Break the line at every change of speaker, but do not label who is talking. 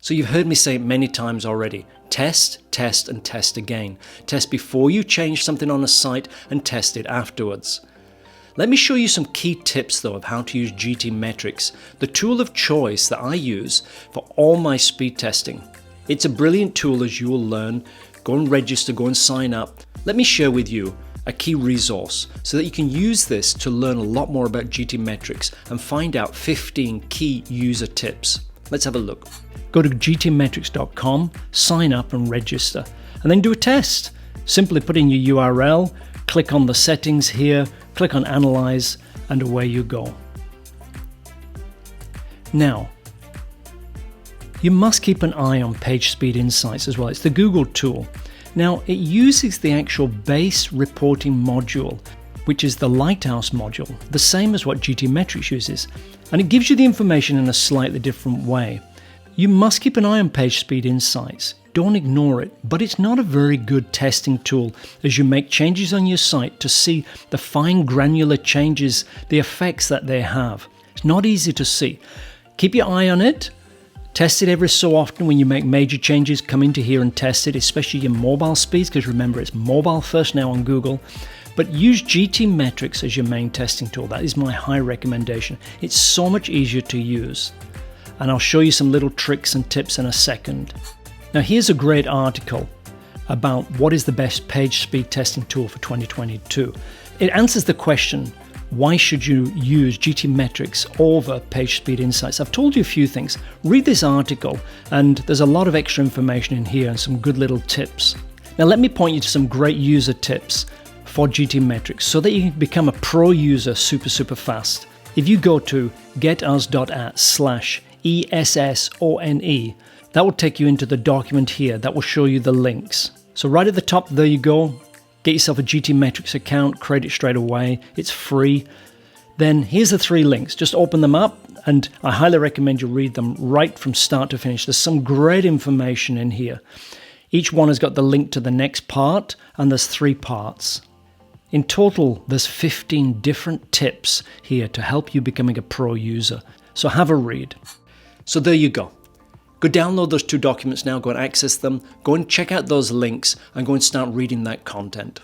So you've heard me say it many times already. Test, test, and test again. Test before you change something on a site and test it afterwards. Let me show you some key tips though of how to use gtmetrix, the tool of choice that I use for all my speed testing. It's a brilliant tool, as you will learn. Go and register, go and sign up. Let me share with you a key resource so that you can use this to learn a lot more about gtmetrix and find out 15 key user tips. Let's have a look. Go to gtmetrix.com, sign up and register, and then do a test. Simply put in your URL, click on the settings here, click on Analyze, and away you go. Now, you must keep an eye on page speed insights as well. It's the Google tool. Now, it uses the actual base reporting module, which is the Lighthouse module, the same as what gtmetrix uses, and it gives you the information in a slightly different way. You must keep an eye on page speed insights. Don't ignore it, but it's not a very good testing tool as you make changes on your site to see the fine granular changes, the effects that they have. It's not easy to see. Keep your eye on it. Test it every so often when you make major changes. Come into here and test it, especially your mobile speeds, because remember it's mobile first now on Google. But use gtmetrix as your main testing tool. That is my high recommendation. It's so much easier to use. And I'll show you some little tricks and tips in a second. Now here's a great article about what is the best page speed testing tool for 2022. It answers the question, why should you use gtmetrix over page speed insights? I've told you a few things. Read this article and there's a lot of extra information in here and some good little tips. Now let me point you to some great user tips for gtmetrix so that you can become a pro user super fast. If you go to getus.at/ESSONE, that will take you into the document here that will show you the links. So right at the top, there you go. Get yourself a gtmetrix account, create it straight away. It's free. Then here's the 3 links. Just open them up and I highly recommend you read them right from start to finish. There's some great information in here. Each one has got the link to the next part and there's 3 parts. In total, there's 15 different tips here to help you becoming a pro user. So have a read. So there you go. Go download those 2 documents now, go and access them, go and check out those links and go and start reading that content.